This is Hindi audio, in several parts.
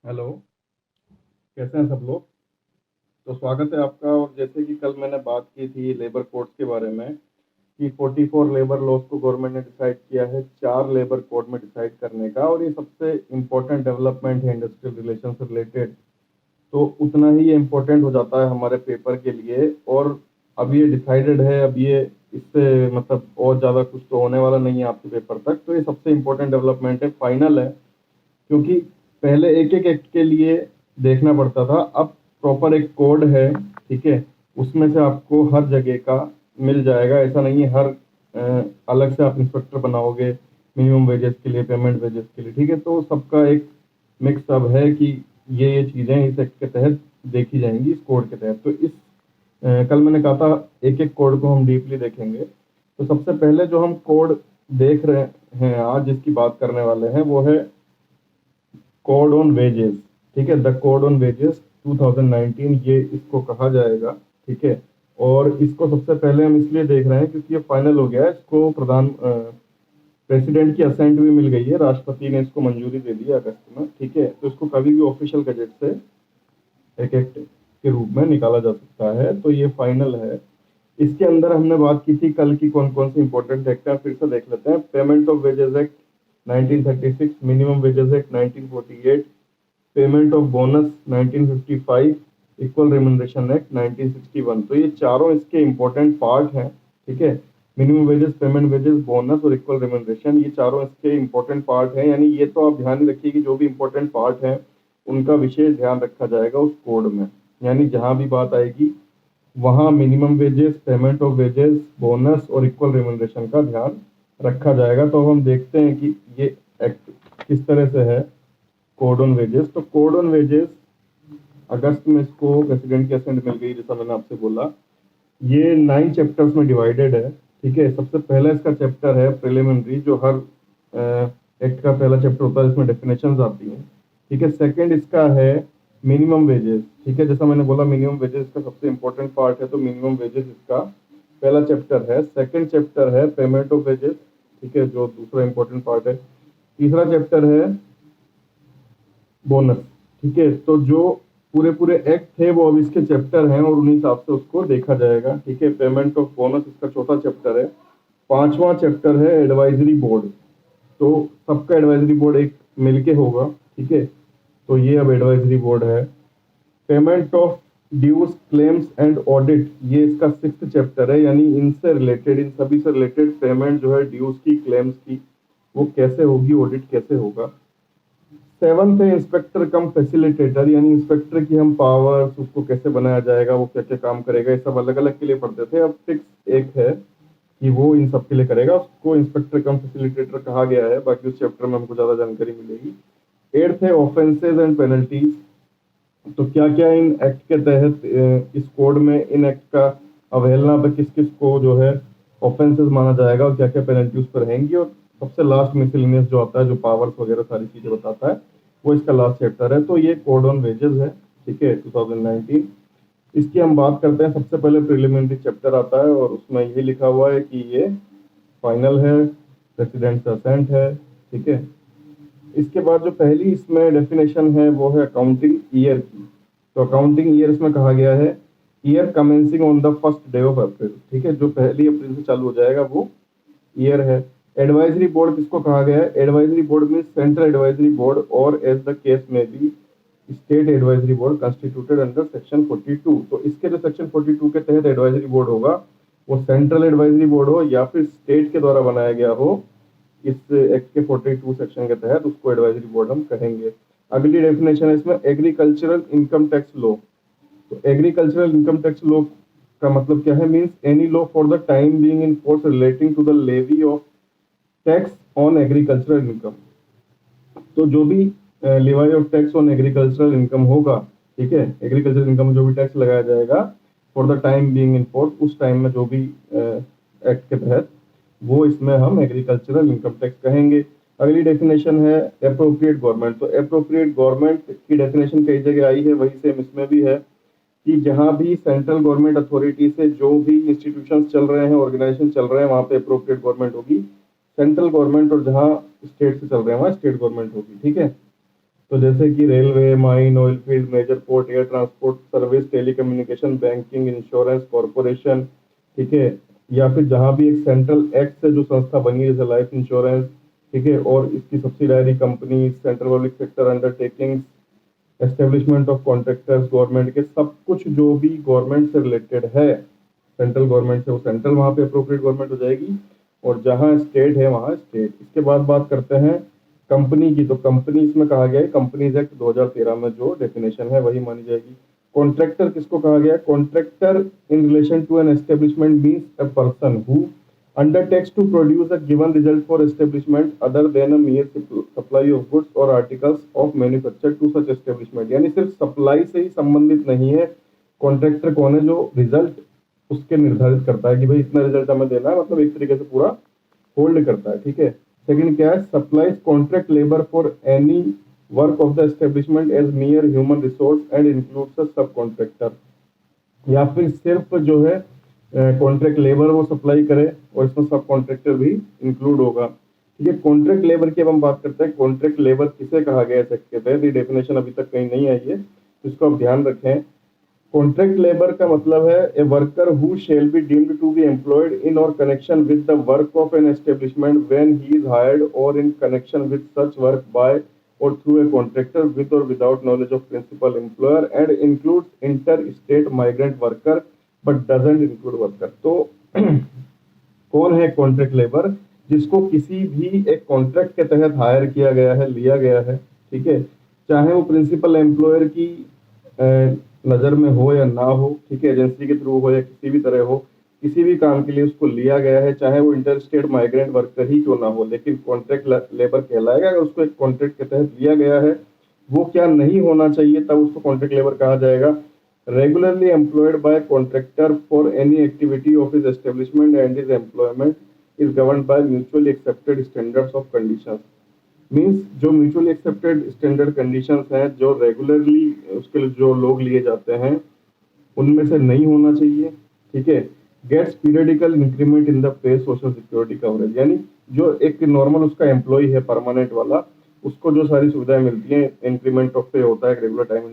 हेलो। कैसे हैं सब लोग। तो स्वागत है आपका। और जैसे कि कल मैंने बात की थी लेबर कोड्स के बारे में कि 44 लेबर लॉज को गवर्नमेंट ने डिसाइड किया है 4 लेबर कोड में डिसाइड करने का, और ये सबसे इम्पोर्टेंट डेवलपमेंट है इंडस्ट्रियल रिलेशन से रिलेटेड। तो उतना ही ये इम्पोर्टेंट हो जाता है हमारे पेपर के लिए। और अब ये डिसाइडेड है, अब ये इससे मतलब और ज़्यादा कुछ तो होने वाला नहीं है आपके पेपर तक। तो ये सबसे इम्पोर्टेंट डेवलपमेंट है, फाइनल है। क्योंकि पहले एक एक एक्ट के लिए देखना पड़ता था, अब प्रॉपर एक कोड है, ठीक है। उसमें से आपको हर जगह का मिल जाएगा। ऐसा नहीं है हर अलग से आप इंस्पेक्टर बनाओगे मिनिमम वेजेस के लिए, पेमेंट वेजेस के लिए, ठीक है। तो सबका एक मिक्स अब है कि ये चीज़ें इस एक्ट के तहत देखी जाएंगी, इस कोड के तहत। तो इस कल मैंने कहा था एक एक कोड को हम डीपली देखेंगे। तो सबसे पहले जो हम कोड देख रहे हैं आज, जिसकी बात करने वाले हैं, वो है कोड ऑन वेजेस, ठीक है। द कोड ऑन वेजेस 2019 ये इसको कहा जाएगा, ठीक है। और इसको सबसे पहले हम इसलिए देख रहे हैं क्योंकि ये फाइनल हो गया है। इसको प्रेसिडेंट की असेंट भी मिल गई है, राष्ट्रपति ने इसको मंजूरी दे दी अगस्त में, ठीक है। तो इसको कभी भी ऑफिशियल गजेट से एक एक्ट के रूप में निकाला जा सकता है। तो ये फाइनल है। इसके अंदर हमने बात की थी कल की कौन कौन सी इंपॉर्टेंट एक्ट है, फिर से देख लेते हैं। Payment of wages act 1936, minimum wages act 1948, payment of bonus 1955, equal remuneration act 1961। तो ये चारों इसके इंपॉर्टेंट पार्ट हैं, ठीक है। Minimum wages, payment wages, bonus और इक्वल रेम्युनरेशन, ये चारों इसके इंपॉर्टेंट पार्ट हैं। यानी ये तो आप ध्यान रखिए कि जो भी इंपॉर्टेंट पार्ट है उनका विशेष ध्यान रखा जाएगा उस कोड में। यानी जहां भी बात आएगी वहां minimum wages, payment of wages, bonus और इक्वल रेम्युनरेशन का ध्यान रखा जाएगा। तो अब हम देखते हैं कि ये एक्ट किस तरह से है। कोड ऑन वेजेस, तो कोड ऑन वेजेस अगस्त में इसको प्रेसिडेंट की असेंट मिल गई, जैसा मैंने आपसे बोला। ये 9 चैप्टर्स में डिवाइडेड है, ठीक है। सबसे पहला इसका चैप्टर है प्रिलिमिनरी, जो हर एक्ट का पहला चैप्टर होता है, इसमें डेफिनेशंस आती हैं, ठीक है। सेकंड इसका है मिनिमम वेजेस, ठीक है। जैसा मैंने बोला मिनिमम वेजेस का सबसे इंपॉर्टेंट पार्ट है, तो मिनिमम वेजेस इसका पहला चैप्टर है। सेकंड चैप्टर है पेमेंट ऑफ वेजेस, ठीक है, जो दूसरा इंपॉर्टेंट पार्ट है। तीसरा चैप्टर है बोनस, ठीक है। तो जो पूरे पूरे एक्ट थे वो अब इसके चैप्टर हैं और उन्हीं हिसाब से उसको देखा जाएगा, ठीक है। पेमेंट ऑफ बोनस इसका चौथा चैप्टर है। पांचवा चैप्टर है एडवाइजरी बोर्ड। तो सबका एडवाइजरी बोर्ड एक मिलके होगा, ठीक है। तो ये अब एडवाइजरी बोर्ड है। Payment of dues, claims and audit, ये इसका 6th चैप्टर है। यानी इनसे रिलेटेड, इन सभी से रिलेटेड पेमेंट जो है ड्यूज की, क्लेम्स की, वो कैसे होगी, ऑडिट कैसे होगा। 7th है इंस्पेक्टर कम फैसिलिटेटर, यानी इंस्पेक्टर की हम पावर्स, उसको कैसे बनाया जाएगा, वो क्या क्या काम करेगा, ये सब अलग अलग के लिए पढ़ते थे। अब 6 एक है कि वो इन सब के लिए करेगा, उसको इंस्पेक्टर कम फैसिलिटेटर कहा गया है। बाकी उस चैप्टर में हमको ज्यादा जानकारी मिलेगी। 8th है ऑफेंसेज एंड पेनल्टीज। तो क्या क्या इन एक्ट के तहत इस कोड में इन एक्ट का अवहेलना पे किस किस को जो है ऑफेंसेस माना जाएगा और क्या क्या पेनल्टी उस पर रहेंगी। और सबसे लास्ट मिसलिनियस जो आता है, जो पावर्स वगैरह सारी चीजें बताता है, वो इसका लास्ट चैप्टर है। तो ये कोड ऑन वेजेस है, ठीक है, 2019। इसकी हम बात करते हैं। सबसे पहले प्रिलिमिनरी चैप्टर आता है और उसमें ये लिखा हुआ है कि ये फाइनल है, प्रेसिडेंट का असेंट है, ठीक है। इसके बाद जो पहली इसमें डेफिनेशन है वो है अकाउंटिंग ईयर की। तो अकाउंटिंग ईयर इसमें कहा गया है year commencing on the first day of April, ठीक है। जो 1 अप्रैल से चालू हो जाएगा वो ईयर है। एडवाइजरी बोर्ड किसको कहा गया है? एडवाइजरी बोर्ड में सेंट्रल एडवाइजरी बोर्ड और एज द केस में भी state advisory board constituted under section 42। तो इसके जो सेक्शन 42 के तहत एडवाइजरी बोर्ड होगा, वो सेंट्रल एडवाइजरी बोर्ड हो या फिर स्टेट के द्वारा बनाया गया हो, इस एक्ट के 42 सेक्शन के तहत उसको एडवाइजरी बोर्ड हम कहेंगे। अगली डेफिनेशन है इसमें एग्रीकल्चरल इनकम टैक्स लॉ। तो एग्रीकल्चरल इनकम टैक्स लॉ का मतलब क्या है? Means any law for the time being in force relating to the levy of tax on agricultural income. तो जो भी levy of tax on agricultural income होगा, ठीक है, एग्रीकल्चरल इनकम में जो भी टैक्स लगाया जाएगा for the time being in force, उस टाइम में जो भी एक्ट के तहत, वो इसमें हम एग्रीकल्चरल इनकम टैक्स कहेंगे। अगली डेफिनेशन है एप्रोप्रिएट गवर्नमेंट। तो एप्रोप्रिएट गवर्नमेंट की डेफिनेशन कई जगह आई है, वही सेम इसमें भी है कि जहां भी सेंट्रल गवर्नमेंट अथॉरिटी से जो भी इंस्टीट्यूशन चल रहे हैं, ऑर्गेनाइजेशन चल रहे हैं, वहां पे एप्रोप्रिएट गवर्नमेंट होगी सेंट्रल गवर्नमेंट, और जहां स्टेट से चल रहे हैं वहां स्टेट गवर्नमेंट होगी, ठीक है। तो जैसे कि railway, mine, oil field, major port, air transport service, telecommunication, banking, insurance, corporation, ठीक है, या फिर जहां भी एक सेंट्रल एक्ट से जो संस्था बनी है जैसे लाइफ इंश्योरेंस, ठीक है, और इसकी subsidiary company, central public sector undertakings, establishment of contractors, government के सब कुछ जो भी गवर्नमेंट से रिलेटेड है, सेंट्रल गवर्नमेंट से, वो सेंट्रल वहां पे अप्रोप्रिएट गवर्नमेंट हो जाएगी, और जहां स्टेट है वहां स्टेट। इसके बाद बात करते हैं कंपनी की। तो कंपनी इसमें कहा गया है कंपनीज एक्ट 2013 में जो डेफिनेशन है वही मानी जाएगी। कॉन्ट्रैक्टर किसको कहा गया है? Contractor in relation to an establishment means a person who undertakes to produce a given result for establishment other than a mere supply of goods or articles of manufacture to such establishment। यानी सिर्फ सप्लाई से ही संबंधित नहीं है। कॉन्ट्रैक्टर कौन है? जो रिजल्ट उसके निर्धारित करता है कि भाई इतना रिजल्ट हमें देना है, मतलब एक तरीके से पूरा होल्ड करता है, ठीक है। सेकंड क्या है? Supplies contract labour for any work of the establishment as near human resource and includes a sub contractor. या फिर सिर्फ जो है कॉन्ट्रैक्ट लेबर वो सप्लाई करे और इसमें सब कॉन्ट्रैक्टर भी इंक्लूड होगा, ठीक है। कॉन्ट्रैक्ट लेबर की अब हम बात करते हैं। कॉन्ट्रैक्ट लेबर किसे कहा गया है सेक्ट के तहत? ये डेफिनेशन अभी तक कहीं नहीं आई है, तो इसको आप ध्यान रखें। कॉन्ट्रैक्ट लेबर का मतलब है a worker who shall be deemed to be employed in or connection with the work of an establishment when he is hired or in connection with such work by or through a contractor with or without knowledge of principal employer and includes inter-state migrant worker but doesn't include worker। तो कौन है कॉन्ट्रैक्ट लेबर? जिसको किसी भी एक कॉन्ट्रैक्ट के तहत हायर किया गया है, लिया गया है, ठीक है, चाहे वो प्रिंसिपल एम्प्लॉयर की नज़र में हो या ना हो, ठीक है, एजेंसी के थ्रू हो या किसी भी तरह हो, किसी भी काम के लिए उसको लिया गया है, चाहे वो इंटर स्टेट माइग्रेंट वर्कर ही क्यों ना हो, लेकिन कॉन्ट्रैक्ट लेबर कहलाएगा। अगर उसको एक कॉन्ट्रैक्ट के तहत लिया गया है, वो क्या नहीं होना चाहिए, तब उसको कॉन्ट्रैक्ट लेबर कहा जाएगा। Regularly employed by contractor for any activity of his establishment and his employment is governed bye mutually accepted standards of conditions. Means जो म्यूचुअली एक्सेप्टेड स्टैंडर्ड कंडीशंस हैं, जो रेगुलरली उसके लिए जो लोग लिए जाते हैं, उनमें से नहीं होना चाहिए, ठीक है। Gets periodical increment in the pay social security coverage. यानी जो एक नॉर्मल उसका एम्प्लॉय है परमानेंट वाला, उसको जो सारी सुविधाएं मिलती हैं, इंक्रीमेंट ऑफ पे होता है, रेगुलर टाइम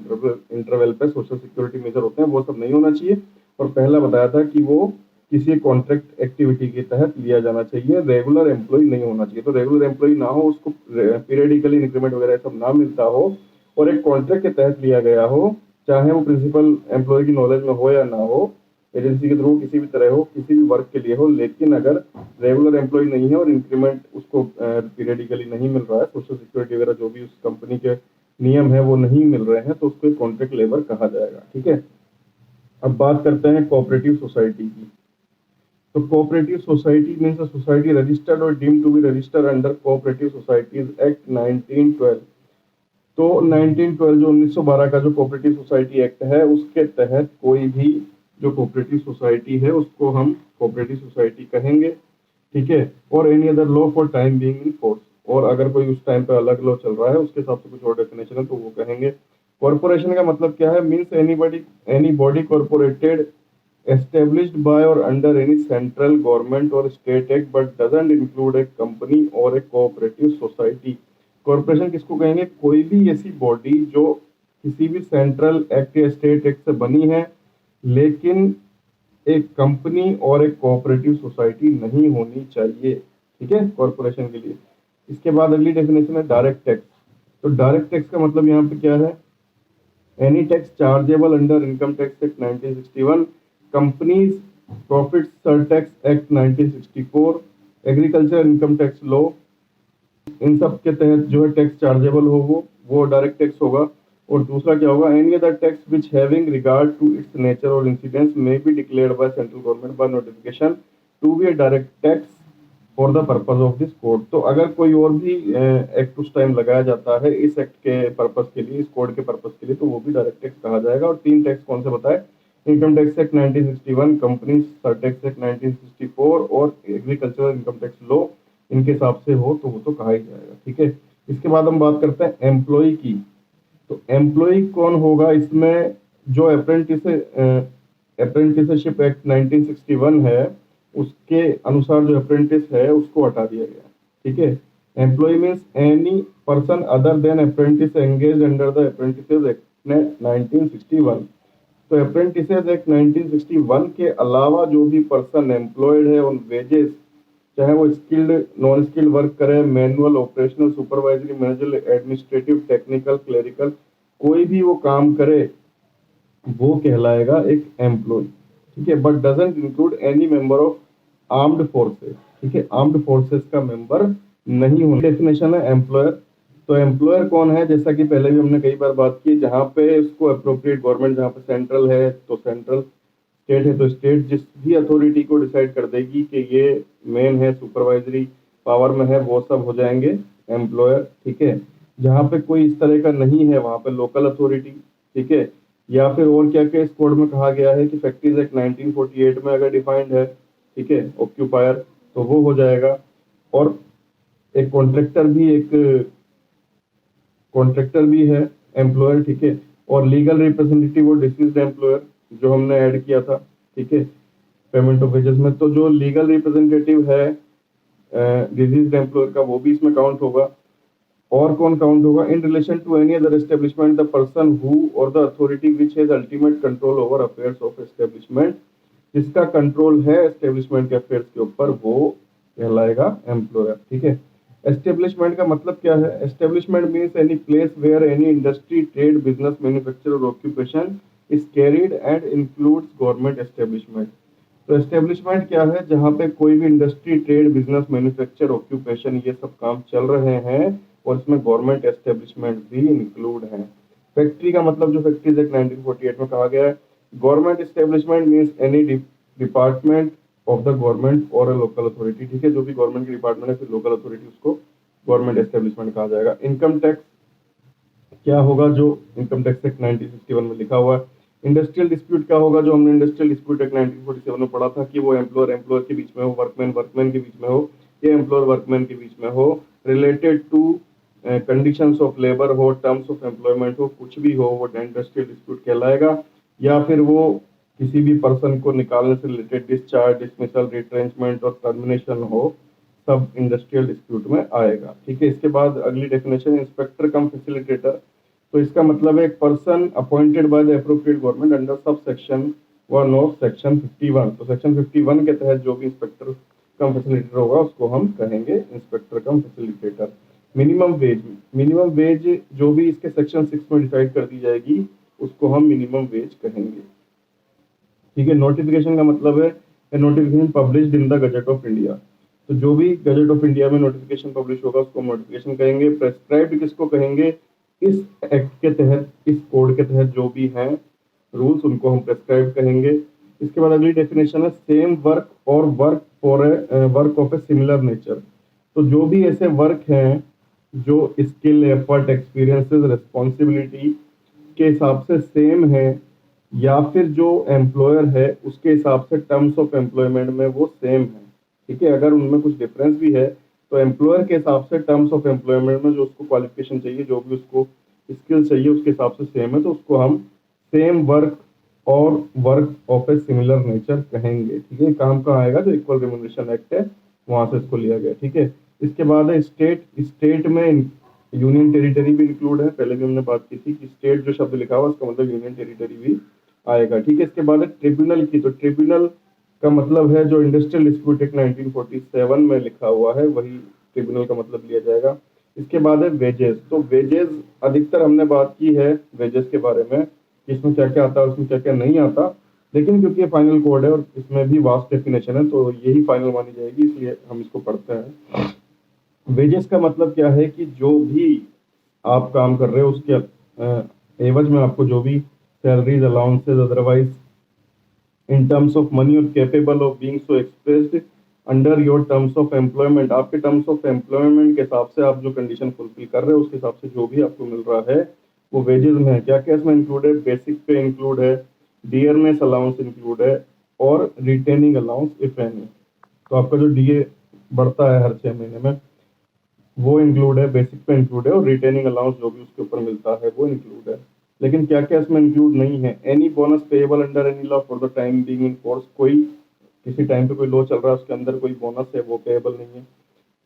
इंटरवल पे सोशल सिक्योरिटी मेजर होते हैं, वो सब नहीं होना चाहिए। और पहला बताया था कि वो किसी कॉन्ट्रैक्ट एक्टिविटी के तहत लिया जाना चाहिए, रेगुलर एम्प्लॉय नहीं होना चाहिए। तो रेगुलर एम्प्लॉय ना हो, उसको पीरियडिकली इंक्रीमेंट वगैरह सब ना मिलता हो, और एक कॉन्ट्रैक्ट के तहत लिया गया हो, चाहे वो प्रिंसिपल एम्प्लॉय की नॉलेज में हो या ना हो, एजेंसी के थ्रू किसी भी तरह हो, किसी भी वर्क के लिए हो, लेकिन अगर रेगुलर एम्प्लॉय नहीं है और इंक्रीमेंट उसको पीरियडिकली नहीं मिल रहा है, सोशल सिक्योरिटी वगैरह जो भी उस कंपनी के नियम है वो नहीं मिल रहे हैं, तो उसको एक कॉन्ट्रैक्ट लेबर कहा जाएगा, ठीक है। अब बात करते हैं कोऑपरेटिव सोसाइटी की। तो cooperative society means a society registered or deemed to be registered under cooperative societies act 1912। तो 1912 जो 1912 का जो कोऑपरेटिव सोसाइटी एक्ट है, उसके तहत कोई भी जो कोऑपरेटिव सोसाइटी है उसको हम कोऑपरेटिव सोसाइटी कहेंगे, ठीक है। और any other law for time being in force, और अगर कोई उस टाइम पे अलग लॉ चल रहा है उसके हिसाब से कुछ और डेफिनेशन है तो वो कहेंगे। कॉर्पोरेशन का मतलब क्या है? Means any body corporated established by or under any central government or state act but doesn't include a company or a cooperative society। Corporation किसको कहेंगे? कोई भी ऐसी बॉडी जो किसी भी सेंट्रल एक्ट या स्टेट एक्ट से बनी है, लेकिन एक कंपनी और एक कोऑपरेटिव सोसाइटी नहीं होनी चाहिए, ठीक है, कॉर्पोरेशन के लिए। इसके बाद अगली डेफिनेशन है डायरेक्ट टैक्स। तो डायरेक्ट टैक्स का मतलब यहाँ पे क्या है? Any tax chargeable under income tax act 1961, companies profit surtax act 1964, agriculture income tax law, इन सब के तहत जो है टैक्स चार्जेबल हो वो डायरेक्ट टैक्स होगा। और दूसरा क्या होगा? Any other tax which having regard to its nature or incidence may be declared by central government by notification to be a direct tax for the purpose of this code. तो अगर कोई और भी एक्ट उस टाइम लगाया जाता है इस एक्ट के पर्पज के लिए, इस कोड के पर्पज के लिए, तो वो भी डायरेक्ट टैक्स कहा जाएगा। और 3 टैक्स कौन से बताए? Income tax act 1961, company surtax act 1964 और एग्रीकल्चरल इनकम टैक्स लॉ, इनके हिसाब से हो तो वो तो कहा ही जाएगा, ठीक है। इसके बाद हम बात करते हैं एम्प्लॉय की। तो एम्प्लॉय कौन होगा इसमें? जो अप्रेंटिसशिप एक्ट 1961 है उसके अनुसार जो अप्रेंटिस है उसको हटा दिया गया, ठीक है। Employee means any person other than apprentice engage under the apprentices act 1961। तो अप्रेंटिसेस एक्ट 1961 के अलावा जो भी पर्सन एम्प्लॉयड है ऑन वेजेस, चाहे वो स्किल्ड नॉन स्किल्ड वर्क करे, manual, operational, supervisory, manager, administrative, technical, clerical, कोई भी वो काम करे वो कहलाएगा एक एम्प्लॉय। ठीक है, but doesn't include any member of armed forces. ठीक है, आर्म्ड फोर्सेस का मेंबर नहीं होना। डेफिनेशन है एम्प्लॉयर। तो एम्प्लॉयर कौन है, जैसा कि पहले भी हमने कई बार बात की, जहां पे उसको अप्रोप्रिएट गवर्नमेंट, जहां पे सेंट्रल है तो सेंट्रल, स्टेट है तो स्टेट जिस भी अथॉरिटी को डिसाइड कर देगी कि ये मेन है, सुपरवाइजरी पावर में है, वो सब हो जाएंगे एम्प्लॉयर। ठीक है, जहां पे कोई इस तरह का नहीं है वहां पे लोकल अथॉरिटी। ठीक है, या फिर और क्या क्या इस कोड में कहा गया है कि फैक्ट्रीज एक्ट 1948 में अगर डिफाइंड है, ठीक है, ऑक्यूपायर, तो वो हो जाएगा। और एक कॉन्ट्रैक्टर भी है एम्प्लॉयर। ठीक है, और लीगल रिप्रेजेंटेटिव और डिसीज्ड एम्प्लॉयर जो हमने ऐड किया था। ठीक है, पेमेंट ऑफ वेजेस में, तो जो लीगल रिप्रेजेंटेटिव है डिसीज्ड एम्प्लॉयर का, वो भी इसमें काउंट होगा। और कौन काउंट होगा, in relation to any other establishment the person who or the authority which has ultimate control over affairs of establishment, जिसका कंट्रोल है एस्टेब्लिशमेंट के अफेयर्स के ऊपर, वो कहलाएगा एम्प्लॉयर। ठीक है, एस्टेब्लिशमेंट का मतलब क्या है, establishment means any place where any industry, trade, business, manufacture or occupation is carried and includes government establishment. तो एस्टेब्लिशमेंट क्या है, जहां पे कोई भी industry, trade, business, manufacture, occupation, ये सब काम चल रहे हैं और इसमें गवर्नमेंट एस्टेब्लिशमेंट भी इंक्लूड है। फैक्ट्री का मतलब जो फैक्ट्रीज एक्ट 1948 में कहा गया है, government establishment means any department of the government और अ लोकल अथॉरिटी। ठीक है, जो भी गवर्नमेंट की डिपार्टमेंट है फिर लोकल अथॉरिटी, उसको गवर्नमेंट एस्टेब्लिशमेंट कहा जाएगा। इनकम टैक्स क्या होगा, जो इनकम टैक्स एक्ट 1961 में लिखा हुआ है। इंडस्ट्रियल डिस्प्यूट क्या होगा, जो हमने इंडस्ट्रियल डिस्प्यूट एक्ट 1947 में पढ़ा था कि वो एम्प्लॉयर के बीच में हो, वर्कमैन के बीच में हो, या एम्प्लॉयर वर्कमैन के बीच में हो, related to conditions of labour हो, टर्म्स ऑफ एम्प्लॉयमेंट हो, कुछ भी हो, वो इंडस्ट्रियल डिस्प्यूट कहलाएगा। या फिर वो किसी भी पर्सन को निकालने से रिलेटेड डिस्चार्ज, डिसमिसल, रिट्रेंचमेंट और टर्मिनेशन हो, सब इंडस्ट्रियल डिस्प्यूट में आएगा। ठीक है, इसके बाद अगली डेफिनेशन, इंस्पेक्टर कम फैसिलिटेटर। तो इसका मतलब है एक person appointed by the appropriate government under sub section 1 of section 51। तो सेक्शन 51 के तहत जो भी इंस्पेक्टर कम फैसिलिटेटर होगा उसको हम कहेंगे इंस्पेक्टर कम फैसिलिटेटर। मिनिमम वेज जो भी इसके सेक्शन 6 में डिसाइड कर दी जाएगी उसको हम मिनिमम वेज कहेंगे। ठीक है, नोटिफिकेशन का मतलब है notification published in the gazette of India. तो जो भी गजट ऑफ इंडिया में नोटिफिकेशन पब्लिश होगा उसको हम नोटिफिकेशन कहेंगे। प्रेस्क्राइब्ड किसको कहेंगे, इस एक्ट के तहत, इस कोड के तहत जो भी हैं रूल्स उनको हम प्रेस्क्राइब कहेंगे। इसके बाद अगली डेफिनेशन है सेम वर्क और work for work of a similar nature. तो जो भी ऐसे वर्क हैं जो स्किल, एफर्ट, एक्सपीरियंसेस, रिस्पॉन्सिबिलिटी के हिसाब से सेम है, या फिर जो एम्प्लॉयर है उसके हिसाब से टर्म्स ऑफ एम्प्लॉयमेंट में वो सेम है। ठीक है, अगर उनमें कुछ डिफरेंस भी है तो एम्प्लॉयर के हिसाब से टर्म्स ऑफ एम्प्लॉयमेंट में जो उसको क्वालिफिकेशन चाहिए, जो भी उसको स्किल चाहिए उसके हिसाब से सेम है, तो उसको हम सेम वर्क और work of a similar nature कहेंगे। ठीक है, काम कहाँ आएगा, जो इक्वल रिम्यूनरेशन एक्ट है वहां से इसको लिया गया। ठीक है, इसके बाद है स्टेट में यूनियन टेरिटरी भी इंक्लूड है। पहले भी हमने बात की थी कि स्टेट जो शब्द लिखा हुआ उसका मतलब यूनियन टेरिटरी भी आएगा। ठीक है, इसके बाद है ट्रिब्यूनल की। तो ट्रिब्यूनल का मतलब है जो इंडस्ट्रियल डिस्प्यूट एक्ट 1947 में लिखा हुआ है वही ट्रिब्यूनल का मतलब लिया जाएगा। इसके बाद है वेजेस। तो वेजेस अधिकतर हमने बात की है वेजेस के बारे में, इसमें क्या क्या आता है उसमें क्या क्या नहीं आता, लेकिन क्योंकि ये फाइनल कोड है और इसमें भी वास्ट डेफिनेशन है तो यही फाइनल मानी जाएगी, इसलिए हम इसको पढ़ते हैं। वेजेस का मतलब क्या है कि जो भी आप काम कर रहे हो उसके एवज में आपको जो भी salaries, allowances, otherwise in terms of money or capable of being so expressed under your terms of employment, आपके टर्म्स ऑफ एम्प्लॉयमेंट के हिसाब से आप जो कंडीशन फुलफिल कर रहे हो उसके हिसाब से जो भी आपको मिल रहा है वो वेजेस में है। क्या क्या इसमें इंक्लूड है, बेसिक पे इंक्लूड है, डियरनेस अलाउंस इंक्लूड है और रिटेनिंग अलाउंस इफ एनी। तो आपका जो डीए बढ़ता है हर 6 महीने में वो इंक्लूड है, बेसिक पे इंक्लूड है, और रिटेनिंग अलाउंस जो भी उसके ऊपर मिलता है वो इंक्लूड है। लेकिन क्या क्या इसमें इंक्लूड नहीं है, any bonus payable under any law for the time being in force. कोई किसी टाइम पे कोई लॉ चल रहा है उसके अंदर कोई बोनस है वो पेएबल नहीं है।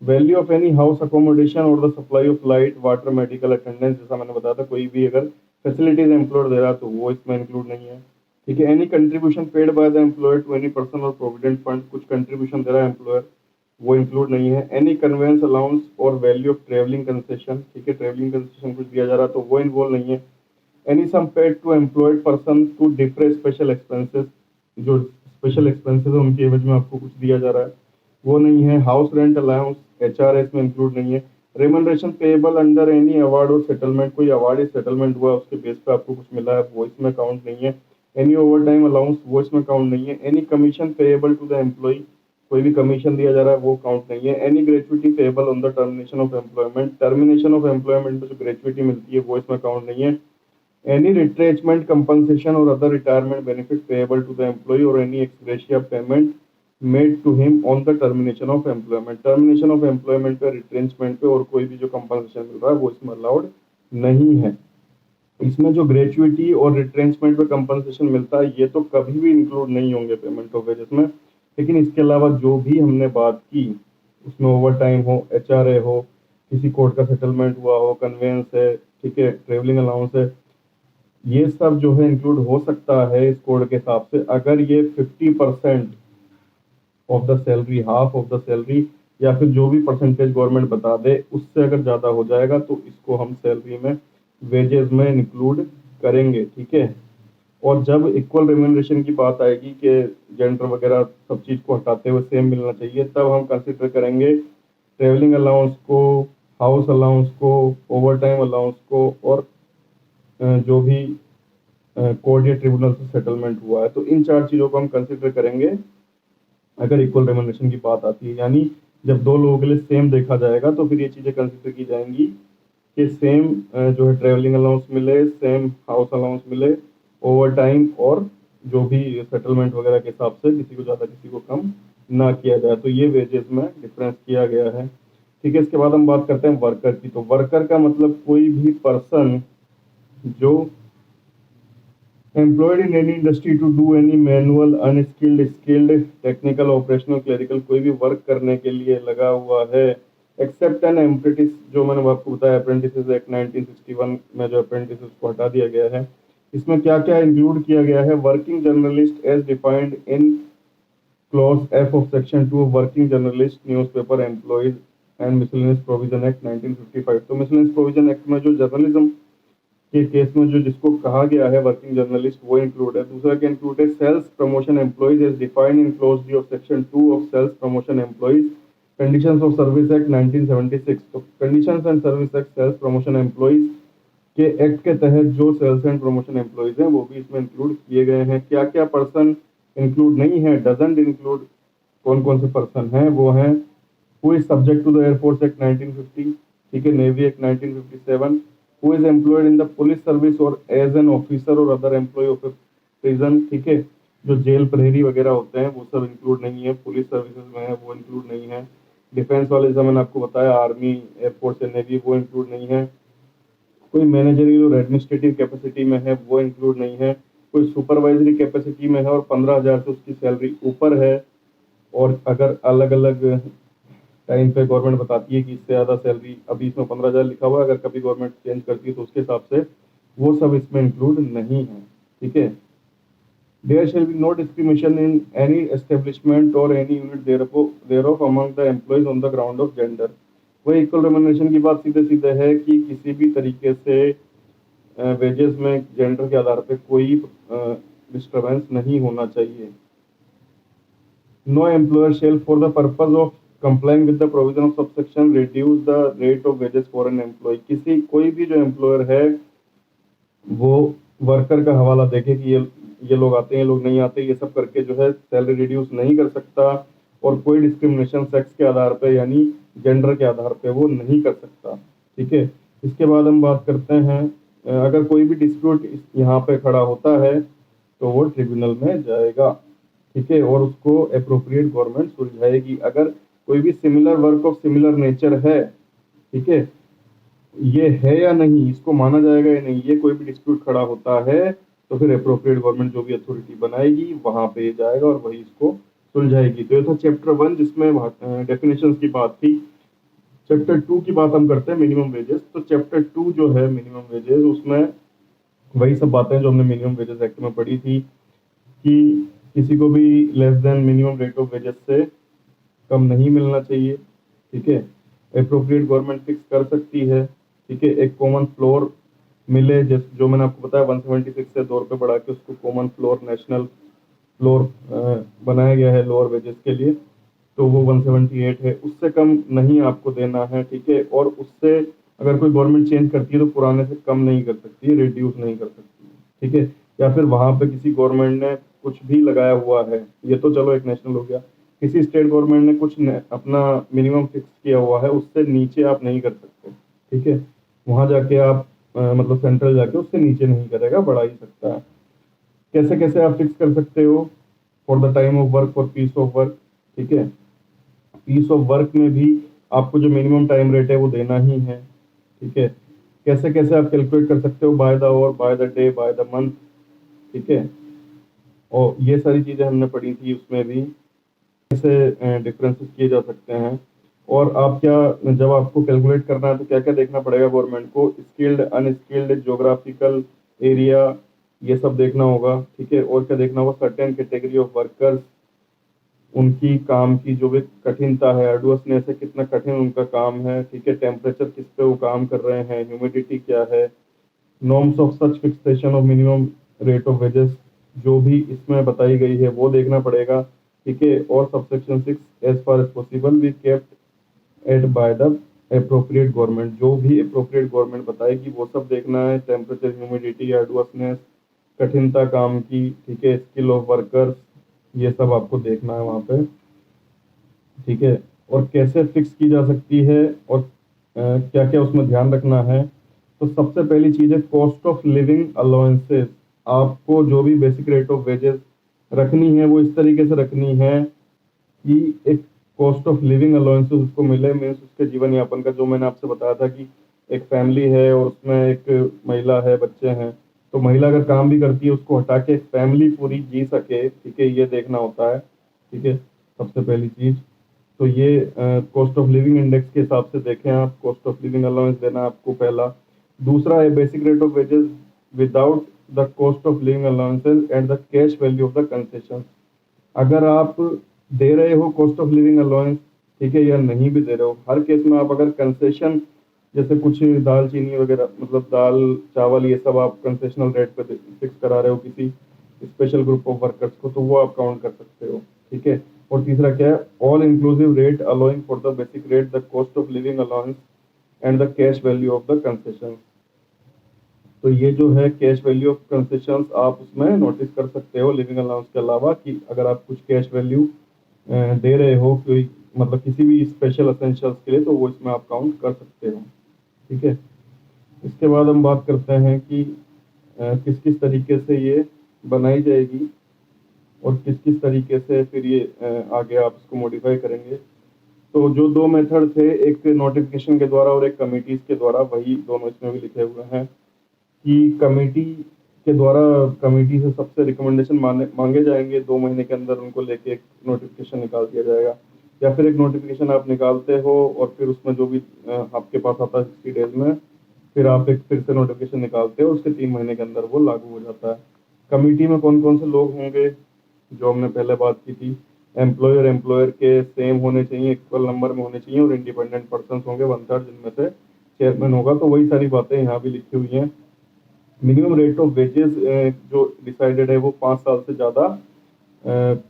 Value of any house accommodation or the supply of light water medical attendance, जैसा मैंने बताया था, कोई भी अगर फैसिलिटीज एम्प्लॉयर दे रहा है तो वो इसमें इंक्लूड नहीं है। ठीक है, any contribution paid by the employer to any person और प्रोविडेंट फंड, कुछ कंट्रीब्यूशन दे रहा है एम्प्लॉयर, वो इंक्लूड नहीं है। एनी कन्वेंस अलाउंस और वैल्यू ऑफ ट्रेवलिंग कंसेशन, ठीक है, ट्रेवलिंग कंसेशन कुछ दिया जा रहा है तो वो इन्वॉल्व नहीं है। Any sum paid to employed person to defray special expenses, जो स्पेशल एक्सपेंसेस है उनके एवज में आपको कुछ दिया जा रहा है, वो नहीं है। हाउस रेंट अलाउंस HRS में इंक्लूड नहीं है। Remuneration payable under any award और सेटलमेंट, कोई अवार्ड या सेटलमेंट हुआ उसके बेस पे आपको कुछ मिला है वो इसमें काउंट नहीं है। एनी ओवर टाइम अलाउंस, वो इसमें काउंट नहीं है। Any commission payable to the employee, कोई भी कमीशन दिया जा रहा है वो काउंट नहीं है। Any gratuity payable on the termination of employment, termination of employment में जो ग्रेचुइटी मिलती है वो इसमें काउंट नहीं है। Any retrenchment compensation or other retirement benefit payable to the employee or any ex gratia payment made to him on the termination of employment, termination of employment पे retrenchment पे और कोई भी जो compensation मिल रहा है वो इसमें allowed नहीं है। इसमें जो ग्रेचुइटी और रिट्रेंचमेंट पे कंपनसेशन मिलता है ये तो कभी भी इंक्लूड नहीं होंगे पेमेंट ऑफ वेजेस में, लेकिन इसके अलावा जो भी हमने बात की उसमें ओवर टाइम हो, HRA हो, किसी कोर्ट का सेटलमेंट हुआ हो, कन्वेंस है, ठीक है, ट्रेवलिंग अलाउंस है, ये सब जो है इंक्लूड हो सकता है इस कोड के हिसाब से अगर ये 50% of the salary, half of the salary, या फिर जो भी परसेंटेज गवर्नमेंट बता दे उससे अगर ज़्यादा हो जाएगा तो इसको हम सैलरी में, वेजेस में इंक्लूड करेंगे। ठीक है, और जब इक्वल रेम्यूनरेशन की बात आएगी कि जेंडर वगैरह सब चीज़ को हटाते हुए सेम मिलना चाहिए, तब हम कंसिडर करेंगे ट्रेवलिंग अलाउंस को, हाउस अलाउंस को, ओवर टाइम अलाउंस को, और जो भी कोर्ट या ट्रिब्यूनल से सेटलमेंट हुआ है, तो इन 4 चीज़ों को हम कंसिडर करेंगे अगर इक्वल रेम्यूनरेशन की बात आती है। यानी जब दो लोगों के लिए सेम देखा जाएगा तो फिर ये चीज़ें कंसिडर की जाएंगी कि सेम जो है ट्रेवलिंग अलाउंस मिले, सेम हाउस अलाउंस मिले, ओवर टाइम और जो भी सेटलमेंट वगैरह के हिसाब से किसी को ज़्यादा किसी को कम ना किया जाए, तो ये वेजेस में डिफरेंस किया गया है। ठीक है, इसके बाद हम बात करते हैं वर्कर की। तो वर्कर का मतलब कोई भी पर्सन जो employed in any industry to do any manual, unskilled, skilled, technical, operational, clerical, कोई भी वर्क करने के लिए लगा हुआ है, एक्सेप्ट एन अप्रेंटिस, जो मैंने आपको बताया अप्रेंटिस एक्ट 1961 में जो अप्रेंटिस को हटा दिया गया है, इसमें क्या क्या इंक्लूड किया गया है। Working journalist as defined in clause F of section 2 working journalist newspaper employees and miscellaneous provision act 1955। तो मिसलेनियस प्रोविजन एक्ट में जो जर्नलिज्म के केस में जो जिसको कहा गया है वर्किंग जर्नलिस्ट वो इंक्लूड है। दूसरा क्या इंक्लूड है, sales promotion employees as defined in clause D of section 2 of sales promotion employees conditions of service act 1976। तो conditions and service act sales promotion employees के एक्ट के तहत जो सेल्स एंड प्रमोशन एम्प्लॉइज हैं वो भी इसमें इंक्लूड किए गए हैं। क्या क्या पर्सन इंक्लूड नहीं है, डजंट इंक्लूड, कौन कौन से पर्सन हैं, वो हैं who is subject to the air force act 1950, ठीक है, navy act 1957, who is employed in the police service or as an officer or other employee of a prison, ठीक है, जो जेल प्रहरी वगैरह होते हैं वो सब इंक्लूड नहीं है, पुलिस सर्विसेज में है वो इंक्लूड नहीं है। डिफेंस वाले जैसा मैंने आपको बताया, आर्मी, एयरफोर्स या नेवी, वो इंक्लूड नहीं है। कोई मैनेजरियल और एडमिनिस्ट्रेटिव कैपेसिटी में है वो इंक्लूड नहीं है। कोई सुपरवाइजरी कैपेसिटी में है और 15,000 से उसकी सैलरी ऊपर है, और अगर अलग अलग टाइम पे गवर्नमेंट बताती है कि इससे ज़्यादा सैलरी, अभी इसमें 15,000 लिखा हुआ है, अगर कभी गवर्नमेंट चेंज करती है तो उसके हिसाब से वो सब इसमें इंक्लूड नहीं है। ठीक है, there shall be no discrimination in any establishment or any unit thereof among the employees on the ground of gender. वही इक्वल रेम्यूनरेशन की बात सीधे सीधे है कि किसी भी तरीके से वेजेस में जेंडर के आधार पे कोई डिस्टर्बेंस नहीं होना चाहिए। No employer shall for the purpose of complying with the provision of subsection reduce the rate of wages for an employee। किसी कोई भी जो एम्प्लॉयर है वो वर्कर का हवाला देखे कि ये लोग आते हैं, ये लोग नहीं आते, ये सब करके जो है सैलरी रिड्यूस नहीं कर सकता, और कोई डिस्क्रिमिनेशन सेक्स के आधार पे यानी जेंडर के आधार पे वो नहीं कर सकता। ठीक है, इसके बाद हम बात करते हैं अगर कोई भी डिस्प्यूट यहाँ पे खड़ा होता है तो वो ट्रिब्यूनल में जाएगा। ठीक है, और उसको अप्रोप्रिएट गवर्नमेंट सुलझाएगी। अगर कोई भी similar work of similar nature है, ठीक है, ये है या नहीं, इसको माना जाएगा या नहीं, ये कोई भी डिस्प्यूट खड़ा होता है तो फिर अप्रोप्रिएट गवर्नमेंट जो भी अथॉरिटी बनाएगी वहां पे जाएगा और वही इसको सुलझाएगी। तो ये था चैप्टर 1 जिसमें डेफिनेशंस की बात थी। चैप्टर 2 की बात हम करते हैं, मिनिमम वेजेस। तो चैप्टर 2 जो है मिनिमम वेजेस, उसमें वही सब बातें जो हमने मिनिमम वेजेस एक्ट में पढ़ी थी कि किसी को भी less than minimum rate of wages से कम नहीं मिलना चाहिए, ठीक है। अप्रोप्रिएट गवर्नमेंट फिक्स कर सकती है, ठीक है। एक कॉमन फ्लोर मिले, जैसे जो मैंने आपको बताया 176 से 2 रुपये बढ़ा के उसको कॉमन फ्लोर, नेशनल फ्लोर बनाया गया है लोअर वेजेस के लिए, तो वो 178 है, उससे कम नहीं आपको देना है, ठीक है। और उससे अगर कोई गवर्नमेंट चेंज करती है तो पुराने से कम नहीं कर सकती है, रिड्यूस नहीं कर सकती है, ठीक है। या फिर वहां पे किसी गवर्नमेंट ने कुछ भी लगाया हुआ है, ये तो चलो एक नेशनल हो गया, किसी स्टेट गवर्नमेंट ने कुछ अपना मिनिमम फिक्स किया हुआ है, उससे नीचे आप नहीं कर सकते, ठीक है। वहां जाके आप मतलब सेंट्रल जाके उससे नीचे नहीं करेगा, बढ़ा ही सकता है। कैसे कैसे आप फिक्स कर सकते हो? For the time of work, for piece of work, ठीक है। पीस ऑफ वर्क में भी आपको जो मिनिमम टाइम रेट है वो देना ही है, ठीक है। कैसे कैसे आप कैलकुलेट कर सकते हो? By the hour, by the day, by the month, ठीक है। और ये सारी चीजें हमने पढ़ी थी, उसमें भी कैसे डिफरेंसेस किए जा सकते हैं। और आप क्या, जब आपको कैलकुलेट करना है तो क्या क्या देखना पड़ेगा गवर्नमेंट को? स्किल्ड, अनस्किल्ड, ज्योग्राफिकल एरिया, ये सब देखना होगा, ठीक है। और क्या देखना होगा? सर्टेन कैटेगरी ऑफ वर्कर्स, उनकी काम की जो भी कठिनता है, अर्डुअसनेस है, कितना कठिन उनका काम है, ठीक है। टेम्परेचर किस पे वो काम कर रहे हैं, ह्यूमिडिटी क्या है, norms of such fixation of minimum rate of wages जो भी इसमें बताई गई है वो देखना पड़ेगा, ठीक है। और subsection 6, as far as possible be kept at by the appropriate government, जो भी अप्रोप्रिएट गवर्नमेंट बताएगी वो सब देखना है। टेम्परेचर, ह्यूमिडिटी, अर्डुअसनेस, कठिनता काम की, ठीक है, स्किल ऑफ वर्कर्स, ये सब आपको देखना है वहाँ पे, ठीक है। और कैसे फिक्स की जा सकती है और क्या क्या उसमें ध्यान रखना है? तो सबसे पहली चीज है कॉस्ट ऑफ लिविंग अलाउंसेस। आपको जो भी बेसिक रेट ऑफ वेजेस रखनी है वो इस तरीके से रखनी है कि एक कॉस्ट ऑफ लिविंग अलाउंसेस उसको मिले, मीन्स उसके जीवन यापन का, जो मैंने आपसे बताया था कि एक फैमिली है और उसमें एक महिला है, बच्चे हैं, तो महिला अगर काम भी करती है उसको हटा के एक फैमिली पूरी जी सके, ठीक है, ये देखना होता है, ठीक है, सबसे पहली चीज। तो ये कॉस्ट ऑफ लिविंग इंडेक्स के हिसाब से देखें आप, कॉस्ट ऑफ लिविंग अलाउंस देना आपको पहला। दूसरा है basic rate of wages without the cost of living allowances and the cash value of the concession. अगर आप दे रहे हो कॉस्ट ऑफ लिविंग अलाउंस, ठीक है, या नहीं भी दे रहे हो, हर केस में आप अगर कंसेशन, जैसे कुछ दाल चीनी वगैरह, मतलब दाल चावल ये सब आप कंसेशनल रेट पे फिक्स करा रहे हो किसी स्पेशल ग्रुप ऑफ वर्कर्स को, तो वो आप काउंट कर सकते हो, ठीक है। और तीसरा क्या है? All inclusive rate allowing for the basic rate the cost of living allowance and the cash value of the concession. तो ये जो है कैश वैल्यू ऑफ कंसेशन आप उसमें नोटिस कर सकते हो लिविंग अलाउंस के अलावा, कि अगर आप कुछ कैश वैल्यू दे रहे हो कोई, मतलब किसी भी स्पेशल असेंशियल्स के लिए, तो वो इसमें आप काउंट कर सकते हो, ठीक है। इसके बाद हम बात करते हैं कि किस किस तरीके से ये बनाई जाएगी और किस किस तरीके से फिर ये आगे आप इसको मॉडिफाई करेंगे। तो जो दो मेथड थे, एक नोटिफिकेशन के द्वारा और एक कमिटीज के द्वारा, वही दोनों इसमें भी लिखे हुए हैं कि कमेटी के द्वारा, कमेटी से सबसे रिकमेंडेशन मांगे जाएंगे, 2 महीने के अंदर उनको लेके एक नोटिफिकेशन निकाल दिया जाएगा। या फिर एक नोटिफिकेशन आप निकालते हो और फिर उसमें जो भी आपके पास आता है 60 डेज में, फिर आप एक फिर से नोटिफिकेशन निकालते हो, उसके 3 महीने के अंदर वो लागू हो जाता है। कमेटी में कौन कौन से लोग होंगे? जो हमने पहले बात की थी, एम्प्लॉयर के सेम होने चाहिए, इक्वल नंबर में होने चाहिए, और इंडिपेंडेंट पर्सन होंगे 1/3, जिनमें से चेयरमैन होगा। तो वही सारी बातें यहाँ भी लिखी हुई हैं। मिनिमम रेट ऑफ वेजेस जो डिसाइडेड है वो 5 साल से ज़्यादा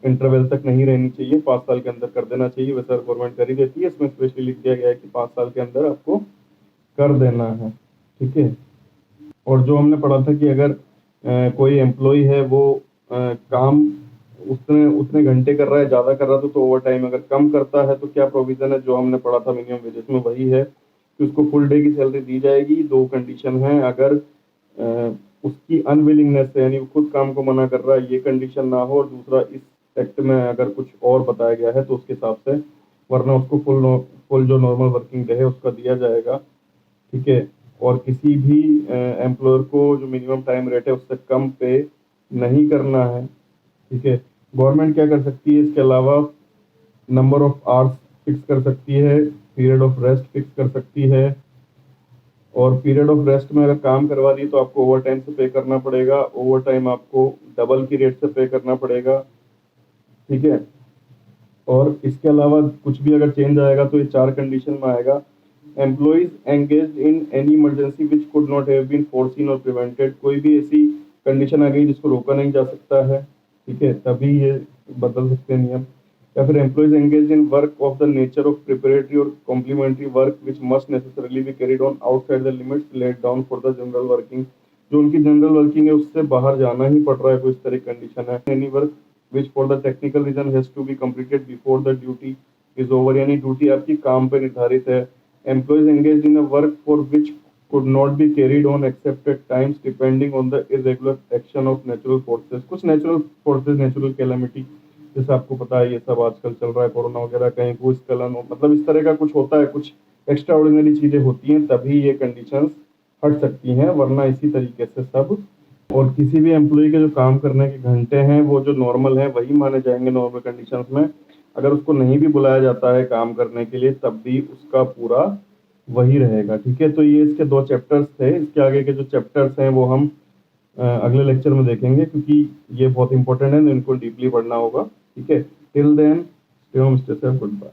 इंटरवल तक नहीं रहनी चाहिए, 5 साल के अंदर कर देना चाहिए। वैसे गवर्नमेंट कर ही देती है, इसमें स्पेशली लिख दिया गया है कि 5 साल के अंदर आपको कर देना है, ठीक है। और जो हमने पढ़ा था कि अगर कोई एम्प्लॉय है वो काम उतने उतने घंटे कर रहा है, ज़्यादा कर रहा है तो ओवर टाइम अगर कम करता है तो क्या प्रोविज़न है? जो हमने पढ़ा था मिनिमम वेजेस में, वही है कि उसको फुल डे की सैलरी दी जाएगी। 2 कंडीशन है, अगर उसकी अनविलिंगनेस है, यानी वो खुद काम को मना कर रहा है, ये कंडीशन ना हो, और दूसरा इस एक्ट में अगर कुछ और बताया गया है तो उसके हिसाब से, वरना उसको फुल जो नॉर्मल वर्किंग डे है उसका दिया जाएगा, ठीक है। और किसी भी एम्प्लॉयर को जो मिनिमम टाइम रेट है उससे कम पे नहीं करना है, ठीक है। गवर्नमेंट क्या कर सकती है इसके अलावा? नंबर ऑफ आवर्स फिक्स कर सकती है, पीरियड ऑफ रेस्ट फिक्स कर सकती है, और पीरियड ऑफ रेस्ट में अगर काम करवा दी तो आपको ओवर टाइम से पे करना पड़ेगा, ओवर टाइम आपको डबल की रेट से पे करना पड़ेगा, ठीक है। और इसके अलावा कुछ भी अगर चेंज आएगा तो ये 4 कंडीशन में आएगा। Employees engaged in any emergency which could not have been foreseen और प्रिवेंटेड, कोई भी ऐसी कंडीशन आ गई जिसको रोका नहीं जा सकता है, ठीक है, तभी ये बदल सकते हैं नियम। या फिर employees engage in work of the nature of preparatory or complementary work which must necessarily be carried on outside the limits laid down for the general working, जो उनकी जनरल वर्किंग है उससे बाहर जाना ही पड़ रहा है, कोई इस तरह कंडीशन है। Any work which for the technical reason has to be completed before the duty is over, यानी ड्यूटी आपकी काम पे निर्धारित है। Employees engaged in a work for which could not be carried on except at times depending on the irregular action of natural forces, कुछ natural forces, natural calamity, जैसे आपको पता है ये सब आजकल चल रहा है, कोरोना वगैरह, कहीं भूस्खलन हो, मतलब इस तरह का कुछ होता है, कुछ एक्स्ट्रा ऑर्डिनरी चीजें होती हैं, तभी ये कंडीशंस हट सकती हैं, वरना इसी तरीके से सब। और किसी भी एम्प्लॉय के जो काम करने के घंटे हैं वो जो नॉर्मल है वही माने जाएंगे नॉर्मल कंडीशंस में। अगर उसको नहीं भी बुलाया जाता है काम करने के लिए तब भी उसका पूरा वही रहेगा, ठीक है। तो ये इसके 2 चैप्टर्स थे, इसके आगे के जो चैप्टर्स हैं वो हम अगले लेक्चर में देखेंगे, क्योंकि ये बहुत इंपॉर्टेंट है, तो इनको डीपली पढ़ना होगा, ठीक है। Till then stay home, stay safe, good bye.